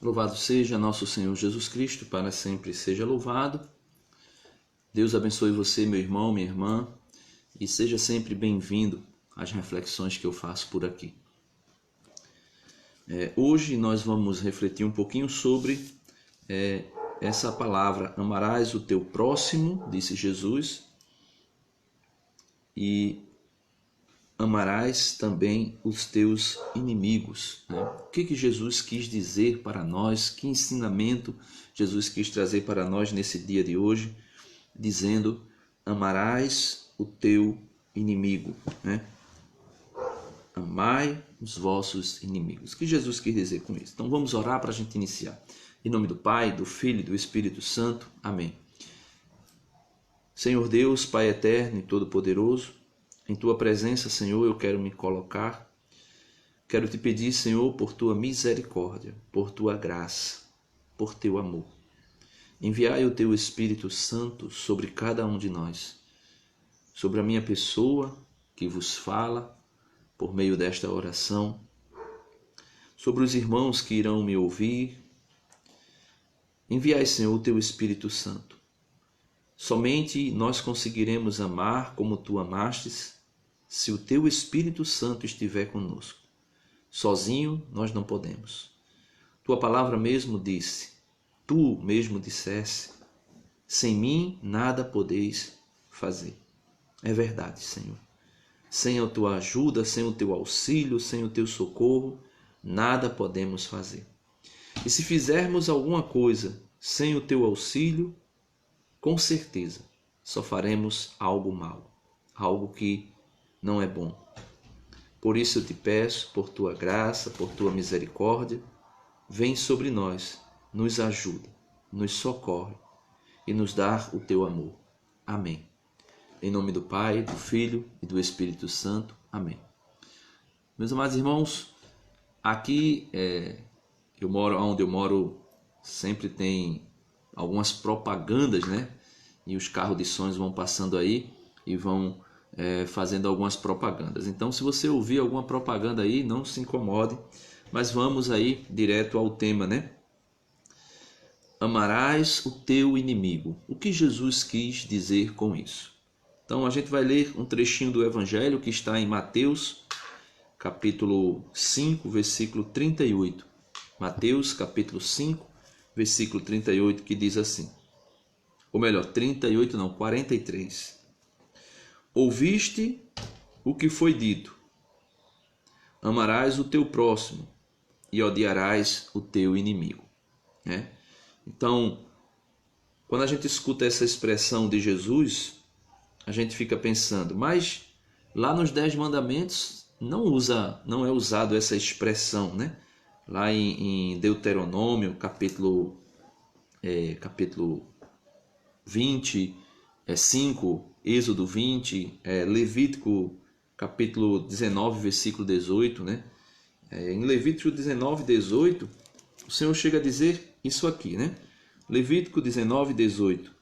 Louvado seja nosso Senhor Jesus Cristo, para sempre seja louvado. Deus abençoe você, meu irmão, minha irmã, e seja sempre bem-vindo às reflexões que eu faço por aqui. Hoje nós vamos refletir um pouquinho sobre essa palavra: amarás o teu próximo, disse Jesus, e amarás também os teus inimigos. O que Jesus quis dizer para nós? Que ensinamento Jesus quis trazer para nós nesse dia de hoje, dizendo: amarás o teu inimigo. Amai os vossos inimigos. O que Jesus quis dizer com isso? Então vamos orar para a gente iniciar. Em nome do Pai, do Filho e do Espírito Santo. Amém. Senhor Deus, Pai eterno e todo-poderoso, em Tua presença, Senhor, eu quero me colocar. Quero te pedir, Senhor, por Tua misericórdia, por Tua graça, por Teu amor. Enviai o Teu Espírito Santo sobre cada um de nós, sobre a minha pessoa que vos fala por meio desta oração, sobre os irmãos que irão me ouvir. Enviai, Senhor, o Teu Espírito Santo. Somente nós conseguiremos amar como Tu amastes, se o Teu Espírito Santo estiver conosco. Sozinho nós não podemos. Tua palavra mesmo disse, Tu mesmo dissesse, sem mim nada podeis fazer. É verdade, Senhor. Sem a Tua ajuda, sem o Teu auxílio, sem o Teu socorro, nada podemos fazer. E se fizermos alguma coisa sem o Teu auxílio, com certeza só faremos algo mal, algo que não é bom. Por isso eu te peço, por Tua graça, por Tua misericórdia, vem sobre nós, nos ajuda, nos socorre e nos dá o Teu amor. Amém. Em nome do Pai, do Filho e do Espírito Santo. Amém. Meus amados irmãos, aqui onde eu moro, sempre tem algumas propagandas, E os carros de sons vão passando aí e vão fazendo algumas propagandas. Então, se você ouvir alguma propaganda aí, não se incomode, mas vamos aí direto ao tema, Amarás o teu inimigo. O que Jesus quis dizer com isso? Então, a gente vai ler um trechinho do Evangelho que está em Mateus, capítulo 5, versículo 38. Mateus, capítulo 5, versículo 38, que diz assim, ou melhor, 38 não, 43. Ouviste o que foi dito, amarás o teu próximo e odiarás o teu inimigo. Então, quando a gente escuta essa expressão de Jesus, a gente fica pensando, mas lá nos 10 mandamentos não é usado essa expressão, Lá em Deuteronômio, capítulo 20, 5, Êxodo 20, Levítico capítulo 19, versículo 18, Em Levítico 19, 18, o Senhor chega a dizer isso aqui, Levítico 19, 18.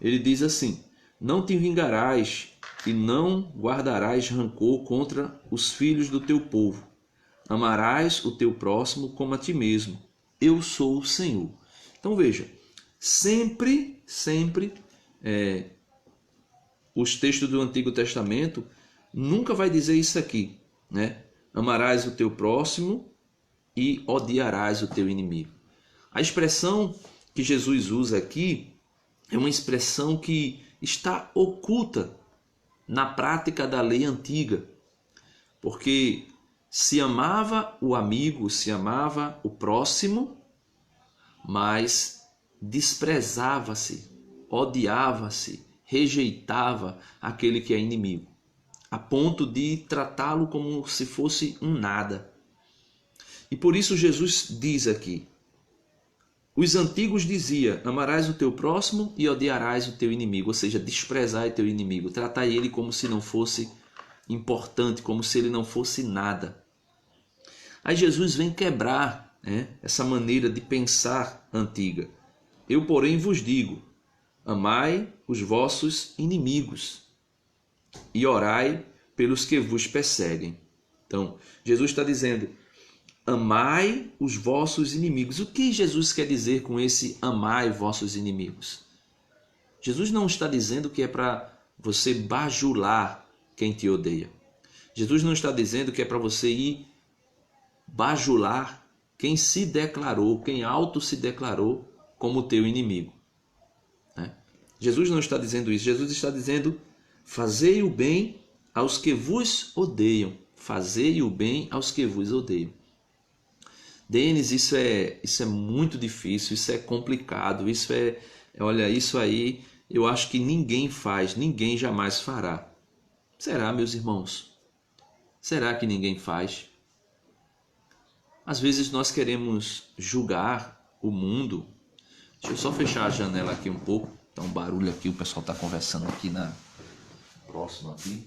Ele diz assim, não te vingarás e não guardarás rancor contra os filhos do teu povo. Amarás o teu próximo como a ti mesmo. Eu sou o Senhor. Então veja, sempre os textos do Antigo Testamento nunca vai dizer isso aqui, Amarás o teu próximo e odiarás o teu inimigo. A expressão que Jesus usa aqui é uma expressão que está oculta na prática da lei antiga, porque se amava o amigo, se amava o próximo, mas desprezava-se, odiava-se, rejeitava aquele que é inimigo, a ponto de tratá-lo como se fosse um nada. E por isso Jesus diz aqui, os antigos diziam, amarás o teu próximo e odiarás o teu inimigo, ou seja, desprezai teu inimigo, tratai ele como se não fosse importante, como se ele não fosse nada. Aí Jesus vem quebrar essa maneira de pensar antiga. Eu, porém, vos digo, amai os vossos inimigos e orai pelos que vos perseguem. Então, Jesus está dizendo, amai os vossos inimigos. O que Jesus quer dizer com esse amai vossos inimigos? Jesus não está dizendo que é para você bajular quem te odeia. Jesus não está dizendo que é para você ir bajular quem se declarou, quem auto se declarou como teu inimigo. Jesus não está dizendo isso. Jesus está dizendo: fazei o bem aos que vos odeiam. Fazei o bem aos que vos odeiam. Denis, isso é muito difícil, isso é complicado, olha, isso aí eu acho que ninguém faz, ninguém jamais fará. Será, meus irmãos? Será que ninguém faz? Às vezes nós queremos julgar o mundo. Deixa eu só fechar a janela aqui um pouco. Tá um barulho aqui, o pessoal está conversando aqui próximo aqui.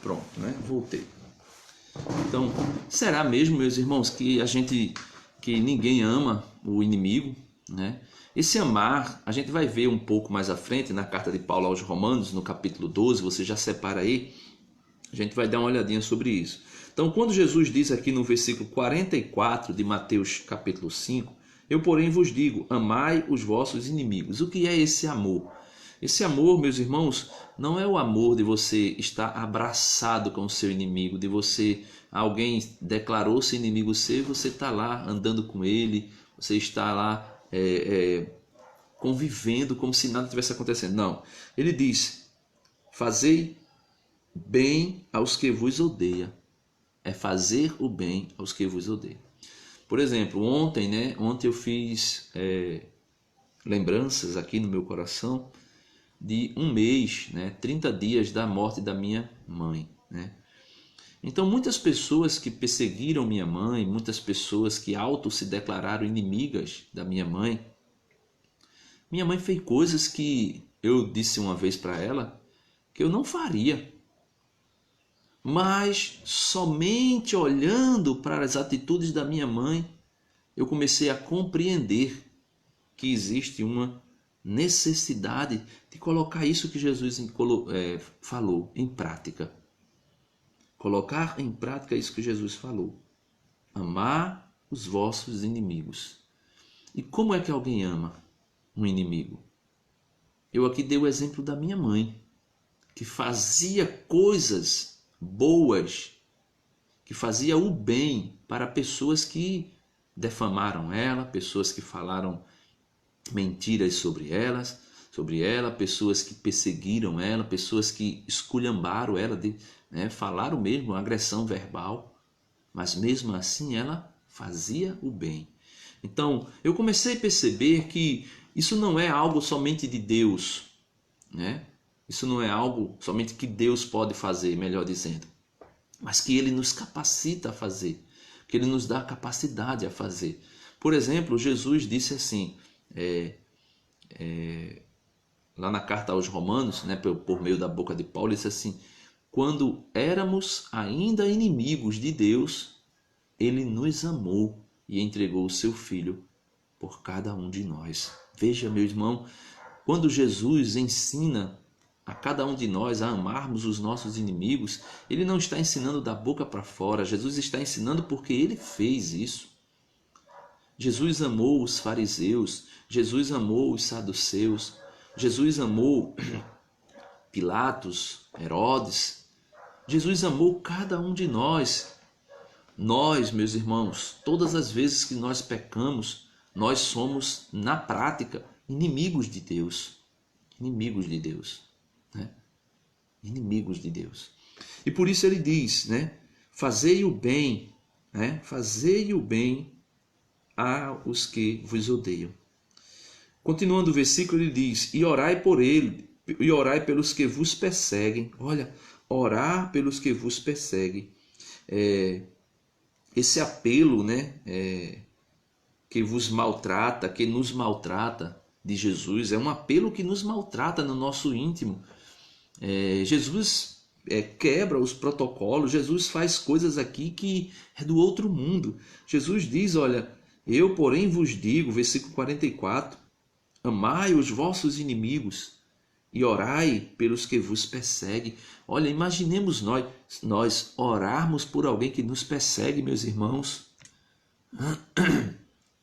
Pronto, né? Voltei. Então, será mesmo, meus irmãos, que ninguém ama o inimigo, né? Esse amar, a gente vai ver um pouco mais à frente na carta de Paulo aos Romanos, no capítulo 12, você já separa aí, a gente vai dar uma olhadinha sobre isso. Então, quando Jesus diz aqui no versículo 44 de Mateus capítulo 5, eu, porém, vos digo, amai os vossos inimigos. O que é esse amor? Esse amor, meus irmãos, não é o amor de você estar abraçado com o seu inimigo, de alguém declarou-se inimigo seu, você está lá andando com ele, você está lá convivendo como se nada tivesse acontecendo. Não, ele diz, fazei bem aos que vos odeiam. É fazer o bem aos que vos odeiam. Por exemplo, ontem eu fiz lembranças aqui no meu coração de um mês, 30 dias da morte da minha mãe. Então, muitas pessoas que perseguiram minha mãe, muitas pessoas que se declararam inimigas da minha mãe fez coisas que eu disse uma vez para ela que eu não faria. Mas somente olhando para as atitudes da minha mãe, eu comecei a compreender que existe uma necessidade de colocar isso que Jesus falou em prática. Colocar em prática isso que Jesus falou. Amar os vossos inimigos. E como é que alguém ama um inimigo? Eu aqui dei o exemplo da minha mãe, que fazia coisas boas, que fazia o bem para pessoas que defamaram ela, pessoas que falaram mentiras sobre ela, pessoas que perseguiram ela, pessoas que esculhambaram ela, falaram mesmo agressão verbal, mas mesmo assim ela fazia o bem. Então eu comecei a perceber que isso não é algo somente de Deus, Isso não é algo somente que Deus pode fazer, melhor dizendo, mas que Ele nos capacita a fazer, que Ele nos dá a capacidade a fazer. Por exemplo, Jesus disse assim, lá na carta aos Romanos, por meio da boca de Paulo, disse assim, quando éramos ainda inimigos de Deus, Ele nos amou e entregou o seu Filho por cada um de nós. Veja, meu irmão, quando Jesus ensina a cada um de nós a amarmos os nossos inimigos, Ele não está ensinando da boca para fora, Jesus está ensinando porque Ele fez isso. Jesus amou os fariseus, Jesus amou os saduceus, Jesus amou Pilatos, Herodes, Jesus amou cada um de nós. Nós, meus irmãos, todas as vezes que nós pecamos, nós somos, na prática, inimigos de Deus. Inimigos de Deus. Inimigos de Deus. E por isso ele diz, fazei o bem, fazei o bem aos que vos odeiam. Continuando o versículo, ele diz, e orai por ele, e orai pelos que vos perseguem. Olha, orar pelos que vos perseguem. Esse apelo, que vos maltrata, que nos maltrata de Jesus, é um apelo que nos maltrata no nosso íntimo. Jesus quebra os protocolos, Jesus faz coisas aqui que é do outro mundo. Jesus diz, olha, eu porém vos digo, versículo 44, amai os vossos inimigos e orai pelos que vos perseguem. Olha, imaginemos nós orarmos por alguém que nos persegue, meus irmãos.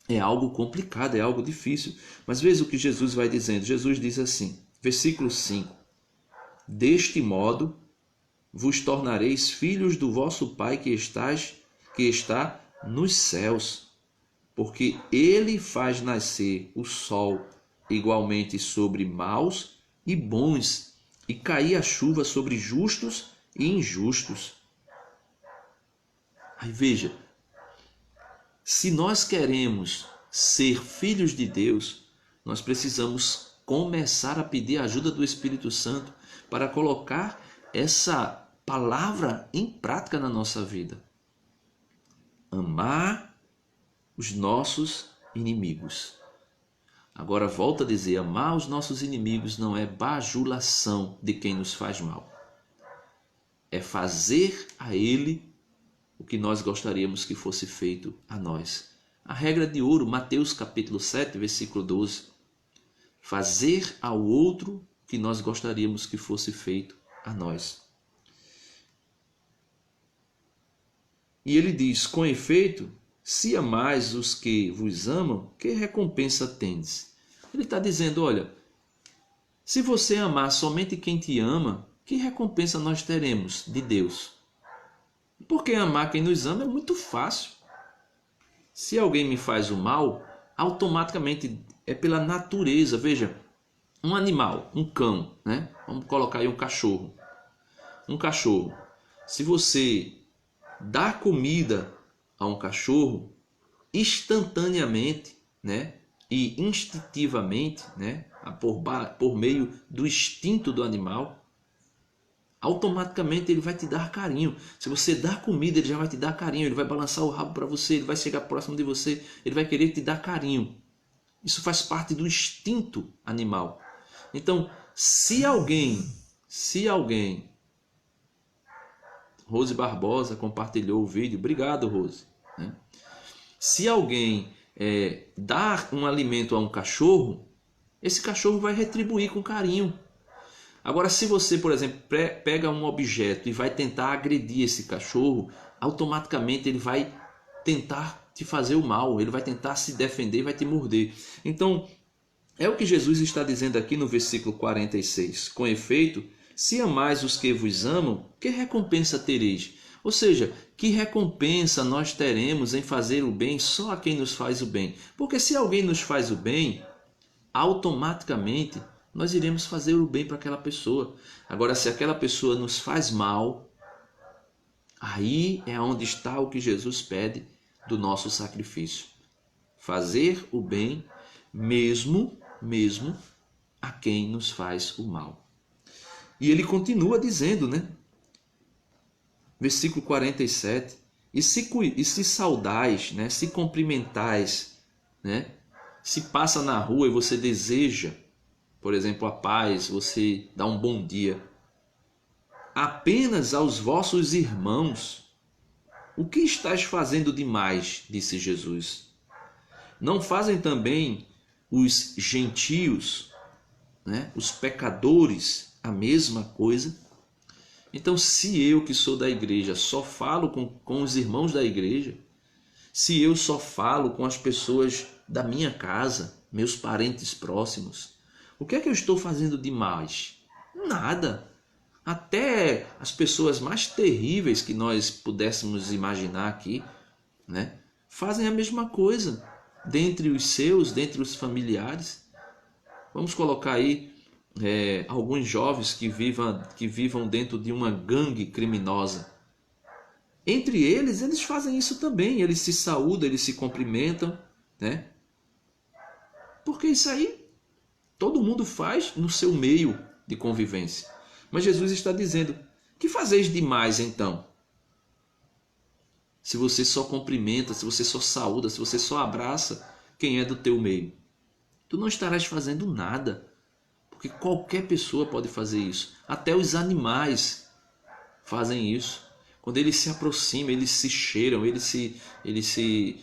É algo complicado, é algo difícil. Mas veja o que Jesus vai dizendo. Jesus diz assim, versículo 5. Deste modo vos tornareis filhos do vosso Pai que está nos céus, porque ele faz nascer o sol igualmente sobre maus e bons, e cair a chuva sobre justos e injustos. Aí veja, se nós queremos ser filhos de Deus, nós precisamos começar a pedir a ajuda do Espírito Santo para colocar essa palavra em prática na nossa vida. Amar os nossos inimigos. Agora volto a dizer, amar os nossos inimigos não é bajulação de quem nos faz mal. É fazer a ele o que nós gostaríamos que fosse feito a nós. A regra de ouro, Mateus capítulo 7, versículo 12. Fazer ao outro o que nós gostaríamos que fosse feito a nós. E ele diz, com efeito, se amais os que vos amam, que recompensa tendes? Ele está dizendo, olha, se você amar somente quem te ama, que recompensa nós teremos de Deus? Porque amar quem nos ama é muito fácil. Se alguém me faz o mal, automaticamente é pela natureza. Veja, um animal, um cão, né? Vamos colocar aí um cachorro. Um cachorro. Se você dá comida a um cachorro, instantaneamente, né? E instintivamente, né? Por meio do instinto do animal, automaticamente ele vai te dar carinho. Se você dá comida, ele já vai te dar carinho. Ele vai balançar o rabo para você, ele vai chegar próximo de você, ele vai querer te dar carinho. Isso faz parte do instinto animal. Então, se alguém, Rose Barbosa compartilhou o vídeo, obrigado, Rose. Se alguém dar um alimento a um cachorro, esse cachorro vai retribuir com carinho. Agora, se você, por exemplo, pega um objeto e vai tentar agredir esse cachorro, automaticamente ele vai tentar te fazer o mal, ele vai tentar se defender e vai te morder. Então, é o que Jesus está dizendo aqui no versículo 46. Com efeito, se amais os que vos amam, que recompensa tereis? Ou seja, que recompensa nós teremos em fazer o bem só a quem nos faz o bem? Porque se alguém nos faz o bem, automaticamente nós iremos fazer o bem para aquela pessoa. Agora, se aquela pessoa nos faz mal, aí é onde está o que Jesus pede do nosso sacrifício. Fazer o bem mesmo a quem nos faz o mal. E ele continua dizendo, né? Versículo 47. E se saudais, né? Se cumprimentais, né? Se passa na rua e você deseja, por exemplo, a paz, você dá um bom dia apenas aos vossos irmãos, o que estás fazendo demais? Disse Jesus. Não fazem também os gentios, né, os pecadores, a mesma coisa? Então, se eu que sou da igreja só falo com os irmãos da igreja, se eu só falo com as pessoas da minha casa, meus parentes próximos, o que é que eu estou fazendo demais? Nada. Até as pessoas mais terríveis que nós pudéssemos imaginar aqui, né, fazem a mesma coisa dentre os seus, dentre os familiares. Vamos colocar aí alguns jovens que vivam dentro de uma gangue criminosa. Entre eles fazem isso também. Eles se saúdam, eles se cumprimentam, né? Porque isso aí todo mundo faz no seu meio de convivência. Mas Jesus está dizendo, que fazeis demais então? Se você só cumprimenta, se você só saúda, se você só abraça quem é do teu meio, tu não estarás fazendo nada. Porque qualquer pessoa pode fazer isso. Até os animais fazem isso. Quando eles se aproximam, eles se cheiram, eles se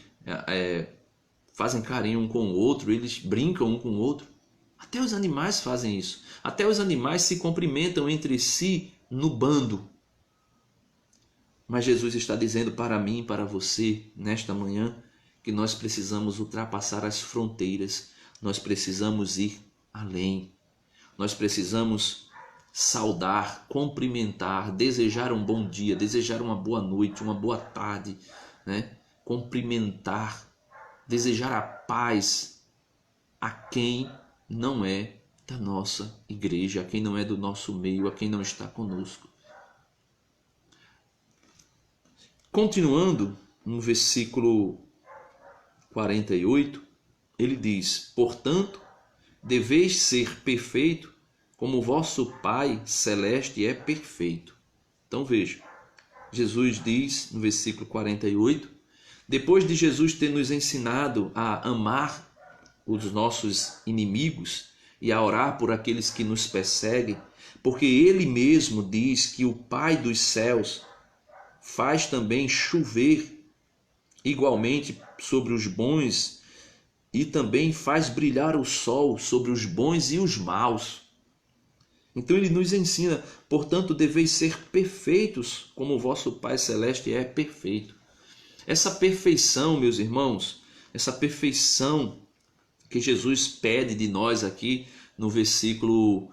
fazem carinho um com o outro, eles brincam um com o outro. Até os animais fazem isso. Até os animais se cumprimentam entre si no bando. Mas Jesus está dizendo para mim e para você, nesta manhã, que nós precisamos ultrapassar as fronteiras. Nós precisamos ir além. Nós precisamos saudar, cumprimentar, desejar um bom dia, desejar uma boa noite, uma boa tarde, né? Cumprimentar, desejar a paz a quem não é da nossa igreja, a quem não é do nosso meio, a quem não está conosco. Continuando no versículo 48, ele diz: portanto, deveis ser perfeito, como vosso Pai Celeste é perfeito. Então veja, Jesus diz no versículo 48, depois de Jesus ter nos ensinado a amar os nossos inimigos e a orar por aqueles que nos perseguem, porque Ele mesmo diz que o Pai dos céus faz também chover igualmente sobre os bons e também faz brilhar o sol sobre os bons e os maus. Então ele nos ensina, portanto, deveis ser perfeitos, como o vosso Pai Celeste é perfeito. Essa perfeição, meus irmãos, essa perfeição que Jesus pede de nós aqui no versículo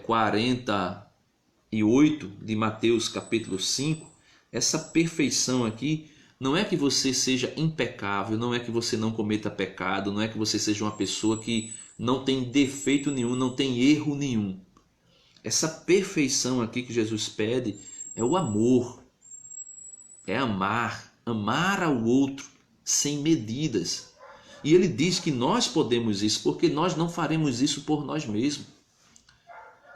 48 de Mateus capítulo 5, essa perfeição aqui não é que você seja impecável, não é que você não cometa pecado, não é que você seja uma pessoa que não tem defeito nenhum, não tem erro nenhum. Essa perfeição aqui que Jesus pede é o amor, é amar ao outro sem medidas. E ele diz que nós podemos isso, porque nós não faremos isso por nós mesmos.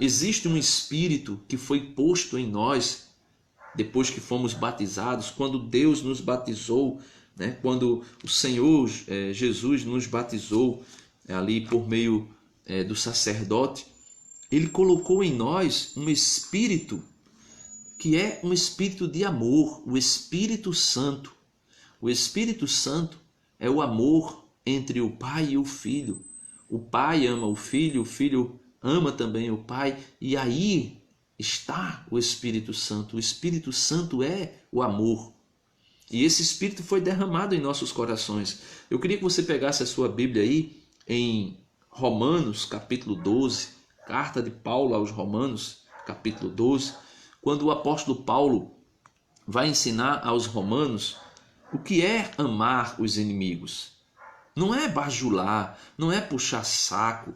Existe um espírito que foi posto em nós depois que fomos batizados, quando Deus nos batizou, né? Quando o Senhor Jesus nos batizou ali por meio do sacerdote, ele colocou em nós um espírito que é um espírito de amor, o Espírito Santo. O Espírito Santo é o amor entre o Pai e o Filho. O Pai ama o Filho ama também o Pai, e aí está o Espírito Santo. O Espírito Santo é o amor. E esse Espírito foi derramado em nossos corações. Eu queria que você pegasse a sua Bíblia aí em Romanos, capítulo 12, carta de Paulo aos Romanos, capítulo 12, quando o apóstolo Paulo vai ensinar aos romanos o que é amar os inimigos. Não é bajular, não é puxar saco,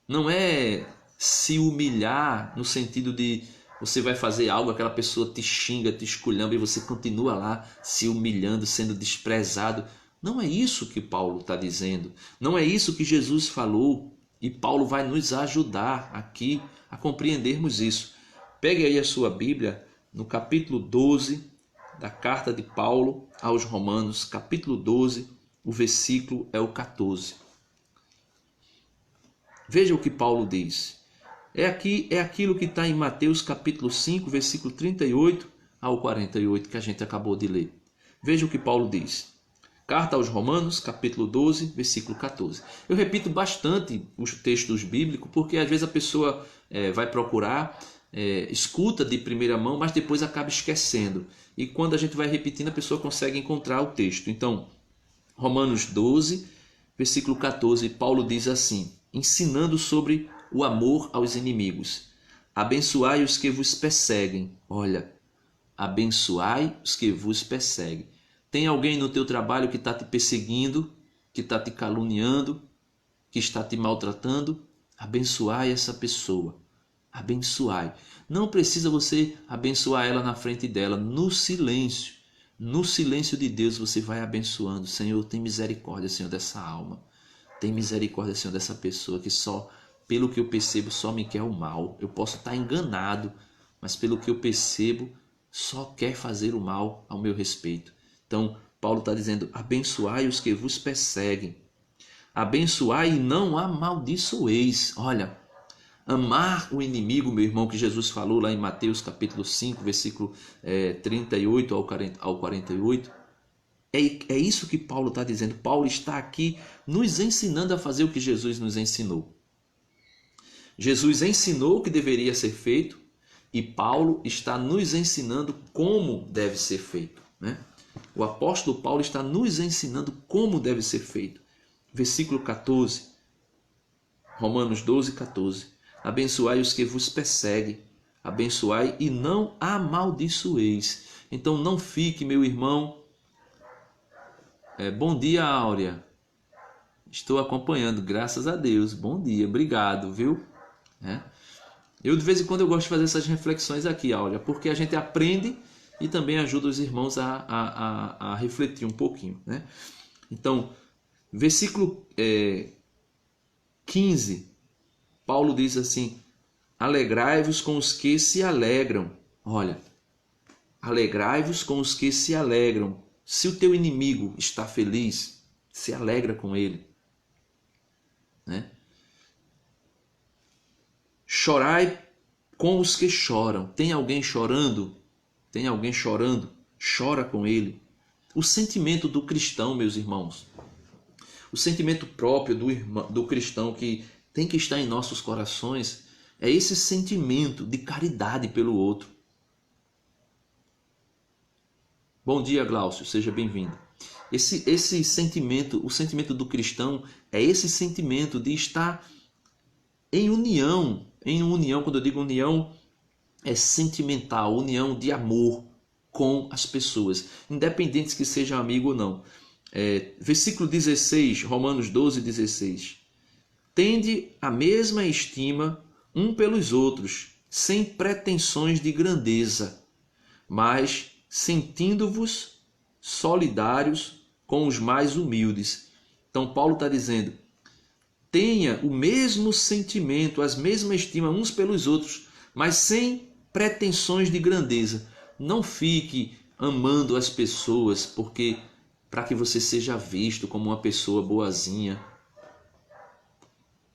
não é se humilhar no sentido de você vai fazer algo, aquela pessoa te xinga, te esculhamba e você continua lá se humilhando, sendo desprezado. Não é isso que Paulo está dizendo. Não é isso que Jesus falou. E Paulo vai nos ajudar aqui a compreendermos isso. Pegue aí a sua Bíblia no capítulo 12 da carta de Paulo aos Romanos, capítulo 12, o versículo é o 14. Veja o que Paulo diz. É aquilo que está em Mateus capítulo 5, versículo 38 ao 48, que a gente acabou de ler. Veja o que Paulo diz. Carta aos Romanos, capítulo 12, versículo 14. Eu repito bastante os textos bíblicos, porque às vezes a pessoa vai procurar, escuta de primeira mão, mas depois acaba esquecendo. E quando a gente vai repetindo, a pessoa consegue encontrar o texto. Então, Romanos 12, versículo 14, Paulo diz assim, ensinando sobre o amor aos inimigos. Abençoai os que vos perseguem. Olha, abençoai os que vos perseguem. Tem alguém no teu trabalho que está te perseguindo, que está te caluniando, que está te maltratando? Abençoai essa pessoa. Abençoai. Não precisa você abençoar ela na frente dela, no silêncio. No silêncio de Deus você vai abençoando. Senhor, tem misericórdia, Senhor, dessa alma. Tem misericórdia, Senhor, dessa pessoa que só, pelo que eu percebo, só me quer o mal. Eu posso estar enganado, mas pelo que eu percebo, só quer fazer o mal ao meu respeito. Então, Paulo está dizendo, abençoai os que vos perseguem. Abençoai e não amaldiçoeis. Olha, amar o inimigo, meu irmão, que Jesus falou lá em Mateus capítulo 5, versículo 38 ao 48. É isso que Paulo está dizendo. Paulo está aqui nos ensinando a fazer o que Jesus nos ensinou. Jesus ensinou o que deveria ser feito e Paulo está nos ensinando como deve ser feito, né? O apóstolo Paulo está nos ensinando como deve ser feito. Versículo 14, Romanos 12, 14. Abençoai os que vos perseguem, abençoai e não amaldiçoeis. Então não fique, meu irmão. Bom dia, Áurea. Estou acompanhando, graças a Deus. Bom dia, obrigado, viu? Eu, de vez em quando, eu gosto de fazer essas reflexões aqui, Áurea, porque a gente aprende e também ajuda os irmãos a refletir um pouquinho, né? Então, versículo 15, Paulo diz assim: alegrai-vos com os que se alegram. Olha, alegrai-vos com os que se alegram. Se o teu inimigo está feliz, se alegra com ele, né? Chorai com os que choram. Tem alguém chorando? Tem alguém chorando? Chora com ele. O sentimento do cristão, meus irmãos, o sentimento próprio do cristão que tem que estar em nossos corações é esse sentimento de caridade pelo outro. Bom dia, Glaucio, seja bem-vindo. Esse sentimento, o sentimento do cristão é esse sentimento de estar em união. Em união, quando eu digo união, é sentimental, união de amor com as pessoas, independentes que sejam amigo ou não. Versículo 16, Romanos 12, 16. Tende a mesma estima um pelos outros, sem pretensões de grandeza, mas sentindo-vos solidários com os mais humildes. Então Paulo está dizendo: tenha o mesmo sentimento, a mesma estima uns pelos outros, mas sem pretensões de grandeza. Não fique amando as pessoas porque para que você seja visto como uma pessoa boazinha.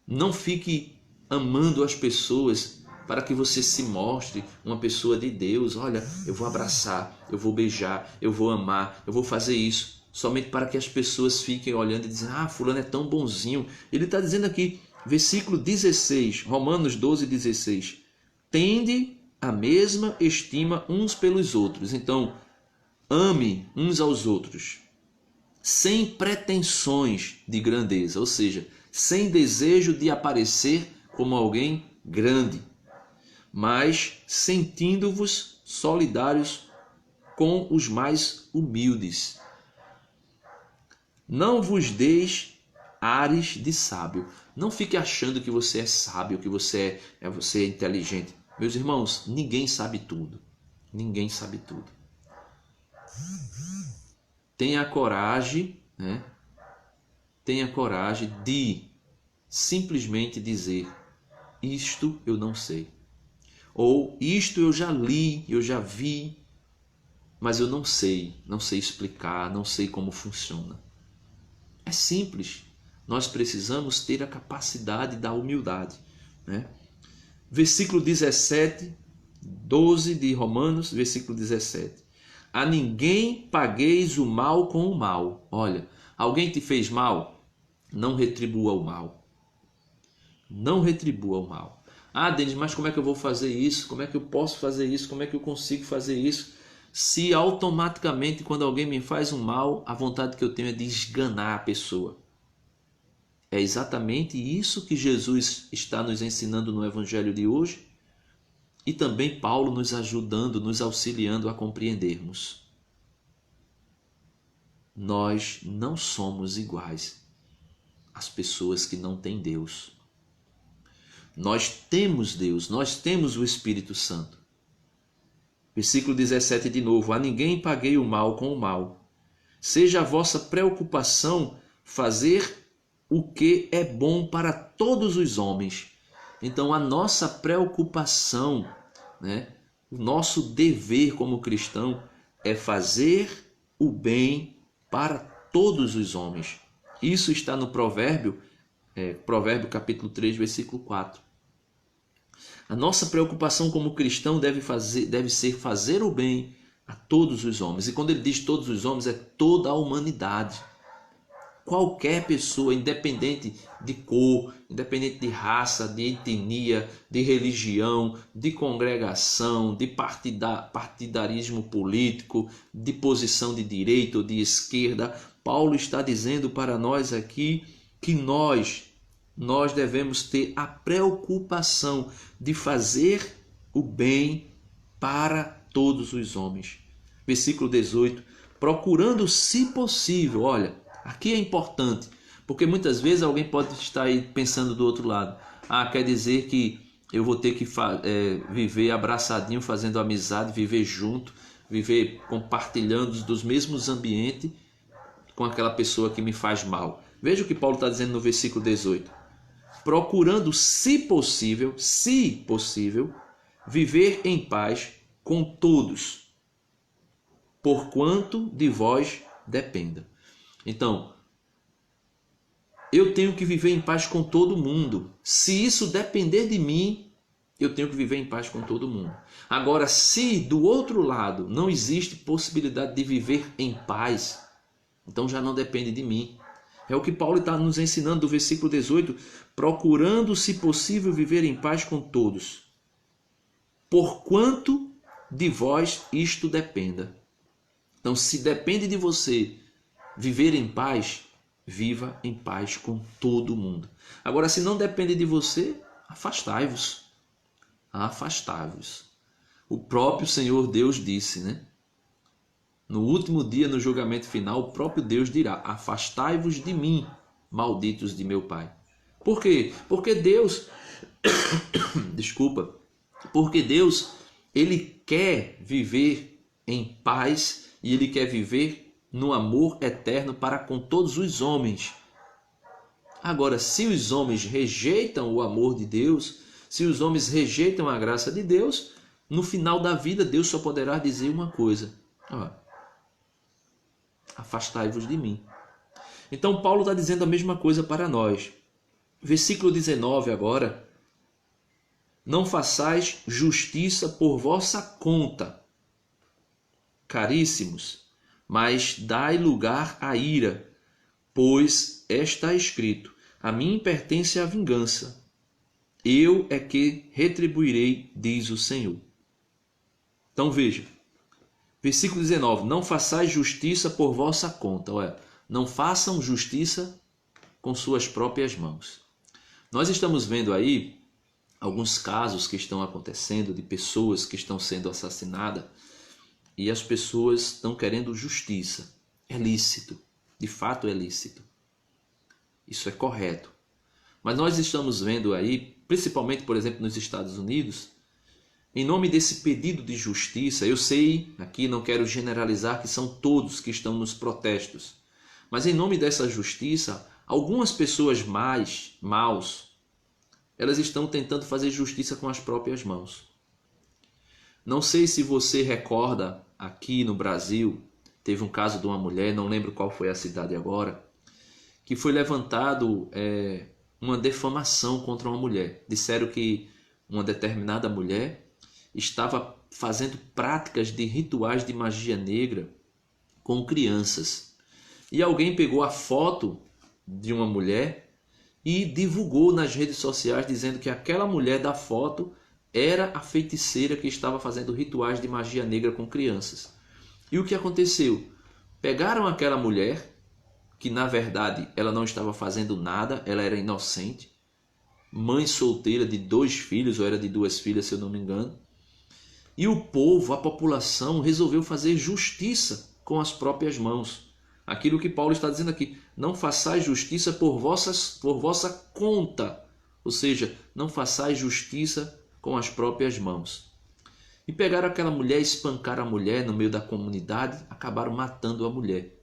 Não fique amando as pessoas para que você se mostre uma pessoa de Deus. Olha, eu vou abraçar, eu vou beijar, eu vou amar, eu vou fazer isso, somente para que as pessoas fiquem olhando e dizem: ah, fulano é tão bonzinho. Ele está dizendo aqui, versículo 16, Romanos 12, 16. Tende a mesma estima uns pelos outros. Então, ame uns aos outros, sem pretensões de grandeza, ou seja, sem desejo de aparecer como alguém grande, mas sentindo-vos solidários com os mais humildes. Não vos deis ares de sábio. Não fique achando que você é sábio, que você é inteligente. Meus irmãos, ninguém sabe tudo. Ninguém sabe tudo. Tenha coragem, né? Tenha coragem de simplesmente dizer: isto eu não sei. Ou isto eu já li, eu já vi, mas eu não sei explicar, não sei como funciona. É simples. Nós precisamos ter a capacidade da humildade, né? Versículo 17, 12 de Romanos, versículo 17. A ninguém pagueis o mal com o mal. Olha, alguém te fez mal? Não retribua o mal. Não retribua o mal. Ah, Denis, mas como é que eu vou fazer isso? Como é que eu posso fazer isso? Como é que eu consigo fazer isso? Se automaticamente, quando alguém me faz um mal, a vontade que eu tenho é de esganar a pessoa. É exatamente isso que Jesus está nos ensinando no Evangelho de hoje e também Paulo nos ajudando, nos auxiliando a compreendermos. Nós não somos iguais às pessoas que não têm Deus. Nós temos Deus, nós temos o Espírito Santo. Versículo 17 de novo. A ninguém paguei o mal com o mal. Seja a vossa preocupação fazer o que é bom para todos os homens. Então a nossa preocupação, né, o nosso dever como cristão é fazer o bem para todos os homens. Isso está no Provérbio capítulo 3, versículo 4. A nossa preocupação como cristão deve ser fazer o bem a todos os homens. E quando ele diz todos os homens, é toda a humanidade. qualquer pessoa, independente de cor, independente de raça, de etnia, de religião, de congregação, de partidarismo político, de posição de direita ou de esquerda. Paulo está dizendo para nós aqui que nós devemos ter a preocupação de fazer o bem para todos os homens. Versículo 18, procurando, se possível, olha, aqui é importante, porque muitas vezes alguém pode estar aí pensando do outro lado. Quer dizer que eu vou ter que viver abraçadinho, fazendo amizade, viver junto, viver compartilhando dos mesmos ambientes com aquela pessoa que me faz mal. Veja o que Paulo está dizendo no versículo 18. Procurando, se possível, viver em paz com todos, porquanto de vós dependa. Então, eu tenho que viver em paz com todo mundo. Se isso depender de mim, eu tenho que viver em paz com todo mundo. Agora, se do outro lado não existe possibilidade de viver em paz, então já não depende de mim. É o que Paulo está nos ensinando do versículo 18, procurando, se possível, viver em paz com todos, porquanto de vós isto dependa. Então, se depende de você viver em paz, viva em paz com todo mundo. Agora, se não depende de você, afastai-vos. Afastai-vos. O próprio Senhor Deus disse, né? No último dia, no julgamento final, o próprio Deus dirá: afastai-vos de mim, malditos de meu Pai. Por quê? Porque Deus, porque Deus, Ele quer viver em paz e Ele quer viver no amor eterno para com todos os homens. Agora, se os homens rejeitam o amor de Deus, se os homens rejeitam a graça de Deus, no final da vida Deus só poderá dizer uma coisa: afastai-vos de mim. Então Paulo está dizendo a mesma coisa para nós. Versículo 19 agora. Não façais justiça por vossa conta, caríssimos, mas dai lugar à ira, pois está escrito: a mim pertence a vingança, eu é que retribuirei, diz o Senhor. Então veja, versículo 19, não façais justiça por vossa conta. Olha, não façam justiça com suas próprias mãos. Nós estamos vendo aí alguns casos que estão acontecendo de pessoas que estão sendo assassinadas e as pessoas estão querendo justiça. É lícito, de fato é lícito. Isso é correto. Mas nós estamos vendo aí, principalmente, por exemplo, nos Estados Unidos, em nome desse pedido de justiça, eu sei, aqui não quero generalizar que são todos que estão nos protestos, mas em nome dessa justiça, algumas pessoas maus, elas estão tentando fazer justiça com as próprias mãos. Não sei se você recorda, aqui no Brasil, teve um caso de uma mulher, não lembro qual foi a cidade agora, que foi levantado uma defamação contra uma mulher. Disseram que uma determinada mulher estava fazendo práticas de rituais de magia negra com crianças. E alguém pegou a foto de uma mulher e divulgou nas redes sociais dizendo que aquela mulher da foto era a feiticeira que estava fazendo rituais de magia negra com crianças. E o que aconteceu? Pegaram aquela mulher, que na verdade ela não estava fazendo nada, ela era inocente, mãe solteira de 2 filhos, ou era de 2 filhas, se eu não me engano. E o povo, a população, resolveu fazer justiça com as próprias mãos. Aquilo que Paulo está dizendo aqui, não façais justiça por vossa conta. Ou seja, não façais justiça com as próprias mãos. E pegaram aquela mulher, espancaram a mulher no meio da comunidade, acabaram matando a mulher.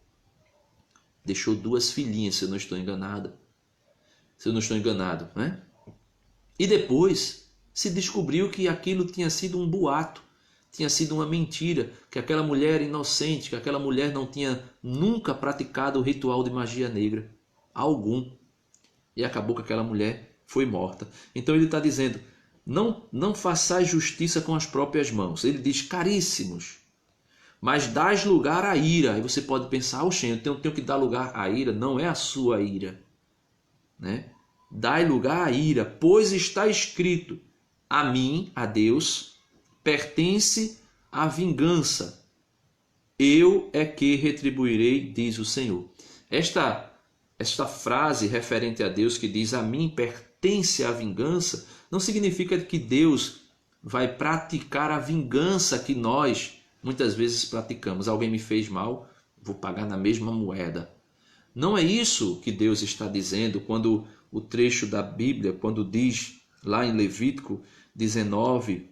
Deixou 2 filhinhas, se eu não estou enganado. Né? E depois se descobriu que aquilo tinha sido um boato, tinha sido uma mentira, que aquela mulher era inocente, que aquela mulher não tinha nunca praticado o ritual de magia negra algum. E acabou que aquela mulher foi morta. Então ele está dizendo, não façais justiça com as próprias mãos. Ele diz, caríssimos, mas dás lugar à ira. Aí você pode pensar, oxe, eu tenho que dar lugar à ira. Não é a sua ira, né? Dai lugar à ira, pois está escrito, a mim, a Deus, pertence a vingança. Eu é que retribuirei, diz o Senhor. Esta frase referente a Deus que diz, a mim pertence a vingança, não significa que Deus vai praticar a vingança que nós muitas vezes praticamos. Alguém me fez mal, vou pagar na mesma moeda. Não é isso que Deus está dizendo quando o trecho da Bíblia, quando diz lá em Levítico 19,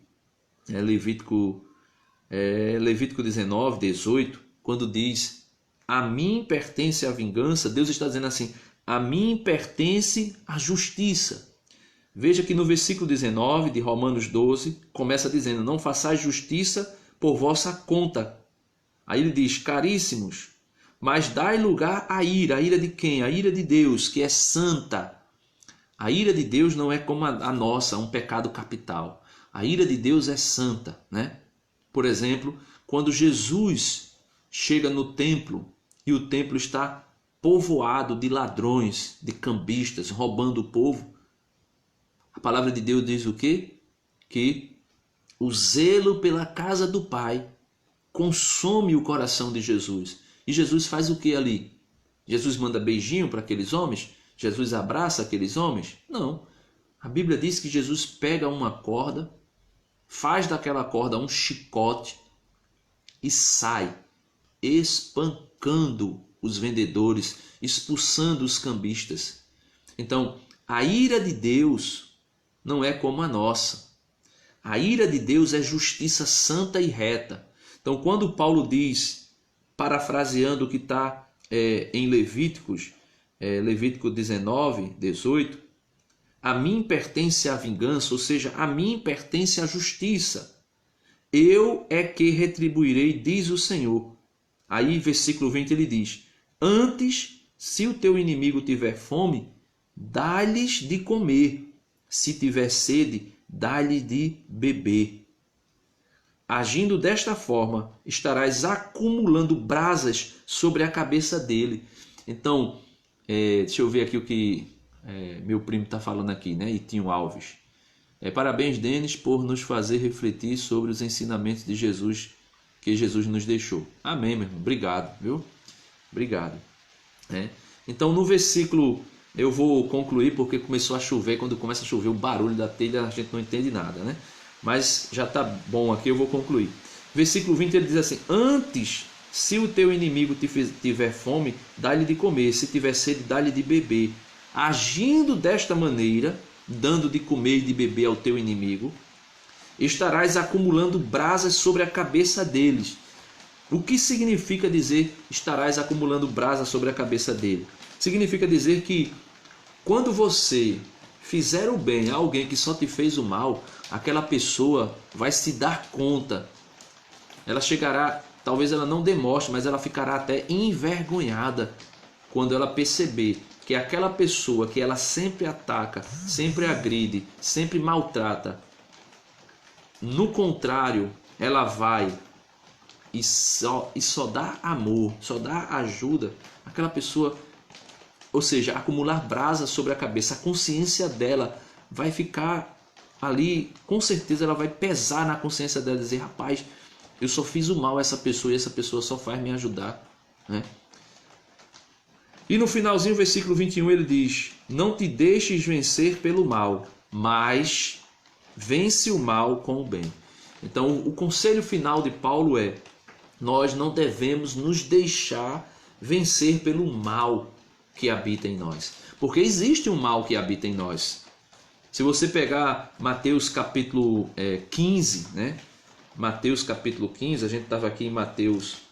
Levítico 19, 18, quando diz, a mim pertence a vingança, Deus está dizendo assim, a mim pertence a justiça. Veja que no versículo 19 de Romanos 12, começa dizendo, não façais justiça por vossa conta. Aí ele diz, caríssimos, mas dai lugar à ira. A ira de quem? A ira de Deus, que é santa. A ira de Deus não é como a nossa, um pecado capital. A ira de Deus é santa, né? Por exemplo, quando Jesus chega no templo e o templo está povoado de ladrões, de cambistas, roubando o povo, a palavra de Deus diz o quê? Que o zelo pela casa do Pai consome o coração de Jesus. E Jesus faz o que ali? Jesus manda beijinho para aqueles homens? Jesus abraça aqueles homens? Não. A Bíblia diz que Jesus pega uma corda, faz daquela corda um chicote e sai espancando os vendedores, expulsando os cambistas. Então, a ira de Deus não é como a nossa. A ira de Deus é justiça santa e reta. Então, quando Paulo diz, parafraseando o que está em Levítico 19, 18, a mim pertence a vingança, ou seja, a mim pertence a justiça. Eu é que retribuirei, diz o Senhor. Aí, versículo 20, ele diz, antes, se o teu inimigo tiver fome, dá-lhes de comer. Se tiver sede, dá-lhe de beber. Agindo desta forma, estarás acumulando brasas sobre a cabeça dele. Então, deixa eu ver aqui o que meu primo está falando aqui, né? Itinho Alves. Parabéns, Denis, por nos fazer refletir sobre os ensinamentos de Jesus que Jesus nos deixou. Amém, meu irmão. Obrigado, viu? Obrigado. Então, no versículo, eu vou concluir porque começou a chover. Quando começa a chover, o barulho da telha, a gente não entende nada, né? Mas já está bom aqui, eu vou concluir. Versículo 20, ele diz assim, antes, se o teu inimigo tiver fome, dá-lhe de comer. Se tiver sede, dá-lhe de beber. Agindo desta maneira, dando de comer e de beber ao teu inimigo, estarás acumulando brasas sobre a cabeça deles. O que significa dizer estarás acumulando brasas sobre a cabeça dele? Significa dizer que quando você fizer o bem a alguém que só te fez o mal, aquela pessoa vai se dar conta. Ela chegará, talvez ela não demonstre, mas ela ficará até envergonhada quando ela perceber que aquela pessoa que ela sempre ataca, sempre agride, sempre maltrata, no contrário, ela vai e só dá amor, só dá ajuda àquela pessoa, ou seja, acumular brasa sobre a cabeça. A consciência dela vai ficar ali, com certeza ela vai pesar na consciência dela, dizer, rapaz, eu só fiz o mal a essa pessoa e essa pessoa só faz me ajudar, né? E no finalzinho, versículo 21, ele diz, não te deixes vencer pelo mal, mas vence o mal com o bem. Então, o conselho final de Paulo é, nós não devemos nos deixar vencer pelo mal que habita em nós. Porque existe um mal que habita em nós. Se você pegar Mateus capítulo 15, né? Mateus capítulo 15, a gente estava aqui em Mateus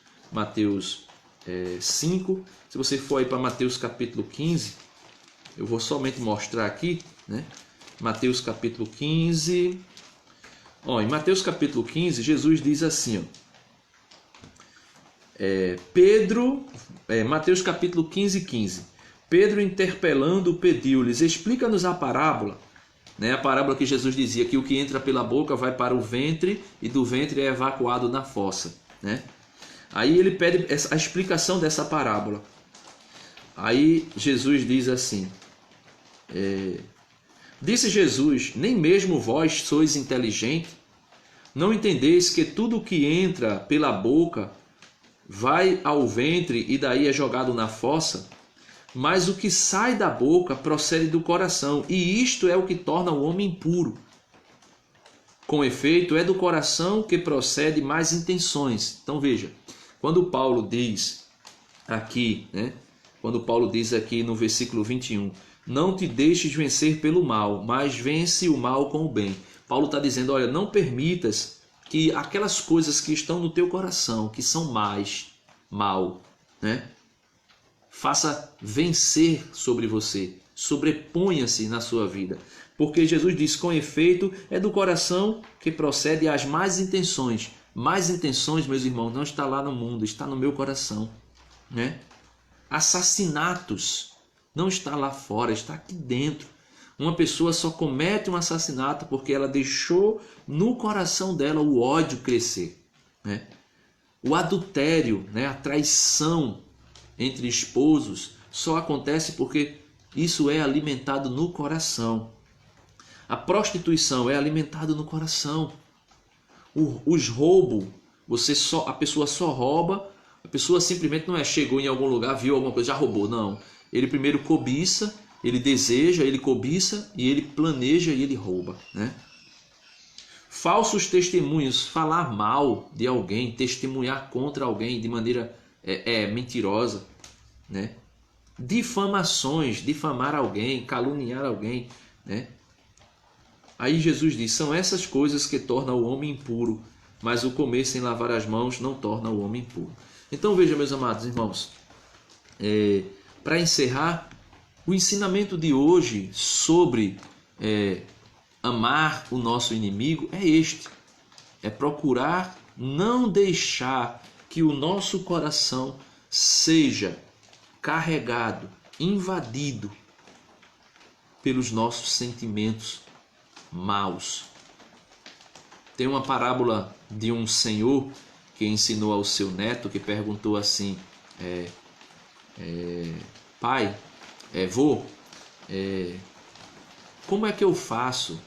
5. Se você for aí para Mateus capítulo 15, eu vou somente mostrar aqui, né? Mateus capítulo 15. Em Mateus capítulo 15, Jesus diz assim, Mateus capítulo 15. Pedro, interpelando, pediu-lhes, explica-nos a parábola. A parábola que Jesus dizia que o que entra pela boca vai para o ventre e do ventre é evacuado na fossa, né? Aí ele pede a explicação dessa parábola. Aí Jesus diz assim, disse Jesus, nem mesmo vós sois inteligente? Não entendeis que tudo o que entra pela boca vai ao ventre e daí é jogado na fossa? Mas o que sai da boca procede do coração, e isto é o que torna o homem impuro. Com efeito, é do coração que procede mais intenções. Então veja, quando Paulo diz aqui, no versículo 21, não te deixes vencer pelo mal, mas vence o mal com o bem. Paulo está dizendo, olha, não permitas que aquelas coisas que estão no teu coração, que são mal, né? Faça vencer sobre você, sobreponha-se na sua vida. Porque Jesus diz, com efeito, é do coração que procede as más intenções. Más intenções, meus irmãos, não está lá no mundo, está no meu coração, né? Assassinatos, não está lá fora, está aqui dentro. Uma pessoa só comete um assassinato porque ela deixou no coração dela o ódio crescer, né? O adultério, né? A traição entre esposos só acontece porque isso é alimentado no coração. A prostituição é alimentada no coração. Os roubos, a pessoa só rouba, a pessoa simplesmente não chegou em algum lugar, viu alguma coisa, já roubou, não. Ele primeiro cobiça, ele deseja, ele cobiça e ele planeja e ele rouba, né? Falsos testemunhos, falar mal de alguém, testemunhar contra alguém de maneira mentirosa, né? Difamações, difamar alguém, caluniar alguém, né? Aí Jesus diz, são essas coisas que tornam o homem impuro, mas o comer sem lavar as mãos não torna o homem impuro. Então veja, meus amados irmãos, para encerrar, o ensinamento de hoje sobre amar o nosso inimigo é este. É procurar não deixar que o nosso coração seja carregado, invadido pelos nossos sentimentos maus. Tem uma parábola de um senhor que ensinou ao seu neto, que perguntou assim, pai, vô, como é que eu faço?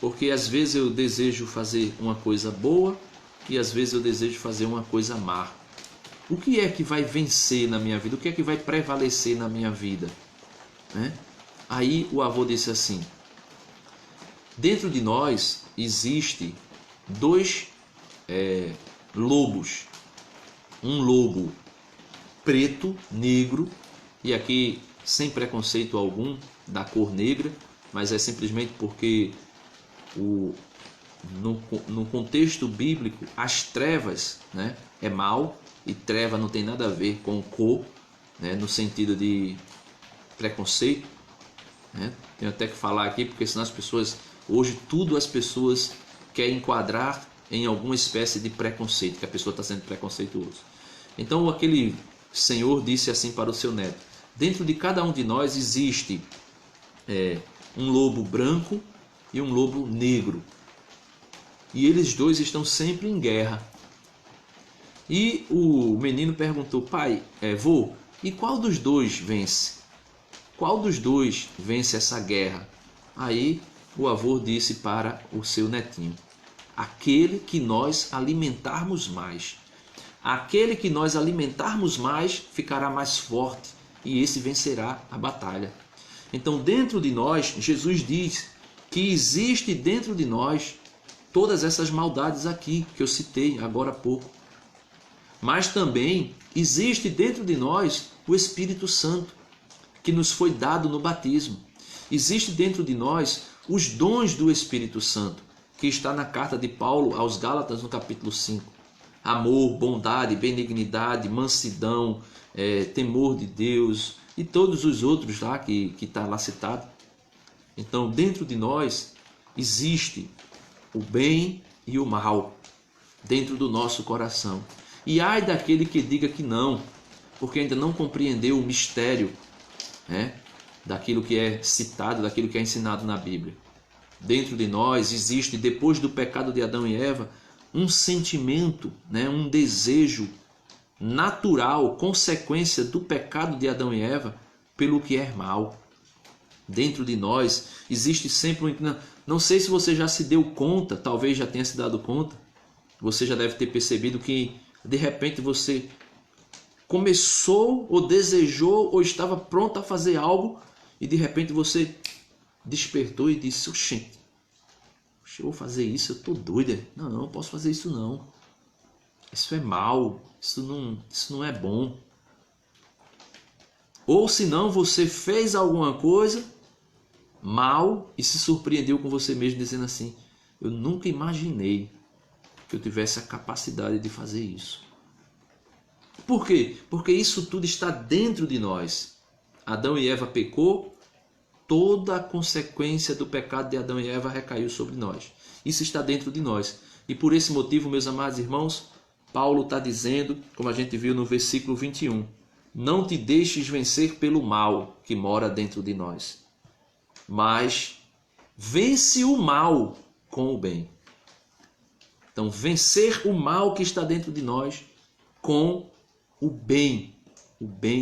Porque às vezes eu desejo fazer uma coisa boa e às vezes eu desejo fazer uma coisa má. O que é que vai vencer na minha vida? O que é que vai prevalecer na minha vida? Né? Aí o avô disse assim, dentro de nós existe dois lobos. Um lobo preto, negro, e aqui sem preconceito algum da cor negra, mas é simplesmente porque no contexto bíblico as trevas, né, é mal, e treva não tem nada a ver com cor, né, no sentido de preconceito, né? Tenho até que falar aqui porque senão as pessoas, hoje tudo as pessoas querem enquadrar em alguma espécie de preconceito, que a pessoa está sendo preconceituosa. Então aquele senhor disse assim para o seu neto, dentro de cada um de nós existe um lobo branco e um lobo negro. E eles dois estão sempre em guerra. E o menino perguntou, pai, vô, e qual dos dois vence? Qual dos dois vence essa guerra? Aí o avô disse para o seu netinho, aquele que nós alimentarmos mais. Aquele que nós alimentarmos mais ficará mais forte e esse vencerá a batalha. Então dentro de nós, Jesus diz que existe dentro de nós todas essas maldades aqui que eu citei agora há pouco. Mas também existe dentro de nós o Espírito Santo, que nos foi dado no batismo. Existe dentro de nós os dons do Espírito Santo, que está na carta de Paulo aos Gálatas, no capítulo 5. Amor, bondade, benignidade, mansidão, temor de Deus e todos os outros lá que está lá citado. Então, dentro de nós existe o bem e o mal dentro do nosso coração. E ai daquele que diga que não, porque ainda não compreendeu o mistério, né, daquilo que é citado, daquilo que é ensinado na Bíblia. Dentro de nós existe, depois do pecado de Adão e Eva, um sentimento, né, um desejo natural, consequência do pecado de Adão e Eva, pelo que é mal. Dentro de nós existe sempre um... Não sei se você já se deu conta, talvez já tenha se dado conta, você já deve ter percebido que de repente você começou ou desejou ou estava pronto a fazer algo e de repente você despertou e disse: oxente, eu vou fazer isso, eu estou doida. Não posso fazer isso não. Isso é mal, isso não é bom. Ou se não, você fez alguma coisa mal e se surpreendeu com você mesmo dizendo assim: eu nunca imaginei que eu tivesse a capacidade de fazer isso. Por quê? Porque isso tudo está dentro de nós. Adão e Eva pecou, toda a consequência do pecado de Adão e Eva recaiu sobre nós. Isso está dentro de nós. E por esse motivo, meus amados irmãos, Paulo está dizendo, como a gente viu no versículo 21, não te deixes vencer pelo mal que mora dentro de nós, mas vence o mal com o bem. Então, vencer o mal que está dentro de nós com o bem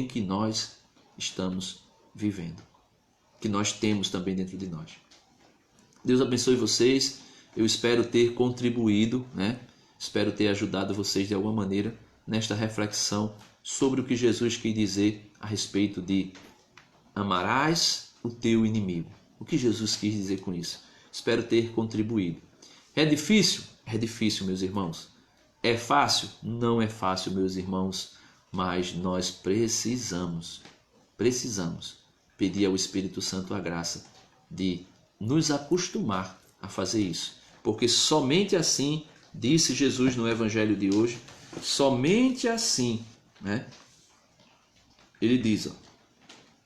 que nós estamos vivendo, que nós temos também dentro de nós. Deus abençoe vocês. Eu espero ter contribuído, Espero ter ajudado vocês de alguma maneira nesta reflexão sobre o que Jesus quis dizer a respeito de amarás o teu inimigo. O que Jesus quis dizer com isso? Espero ter contribuído. É difícil? É difícil, meus irmãos. É fácil? Não é fácil, meus irmãos, mas nós precisamos pedir ao Espírito Santo a graça de nos acostumar a fazer isso. Porque somente assim, disse Jesus no Evangelho de hoje, somente assim, ele diz,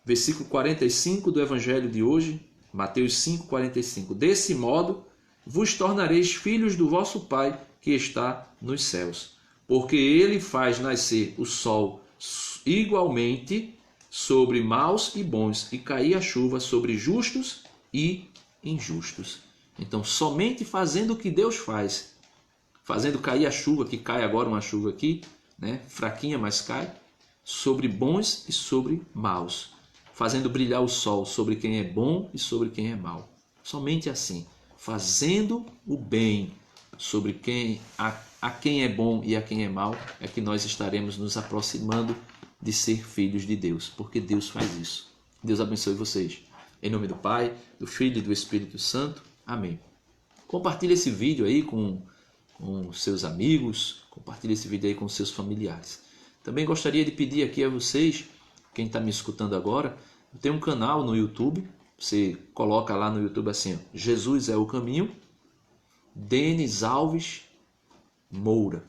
versículo 45 do Evangelho de hoje, Mateus 5,45, desse modo vos tornareis filhos do vosso Pai que está nos céus, porque ele faz nascer o sol igualmente sobre maus e bons, e cair a chuva sobre justos e injustos. Então, somente fazendo o que Deus faz, fazendo cair a chuva, que cai agora uma chuva aqui, fraquinha, mas cai, sobre bons e sobre maus, fazendo brilhar o sol sobre quem é bom e sobre quem é mau. Somente assim, fazendo o bem sobre quem é bom e a quem é mau, é que nós estaremos nos aproximando de ser filhos de Deus, porque Deus faz isso. Deus abençoe vocês. Em nome do Pai, do Filho e do Espírito Santo. Amém. Compartilhe esse vídeo aí com seus amigos, compartilhe esse vídeo aí com seus familiares. Também gostaria de pedir aqui a vocês, quem está me escutando agora, tem um canal no YouTube, você coloca lá no YouTube assim, Jesus é o Caminho, Denis Alves Moura.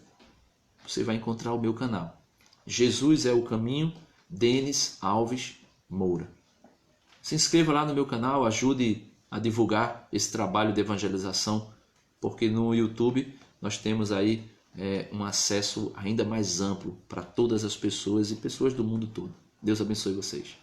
Você vai encontrar o meu canal. Jesus é o Caminho, Denis Alves Moura. Se inscreva lá no meu canal, ajude a divulgar esse trabalho de evangelização, porque no YouTube nós temos aí um acesso ainda mais amplo para todas as pessoas e pessoas do mundo todo. Deus abençoe vocês.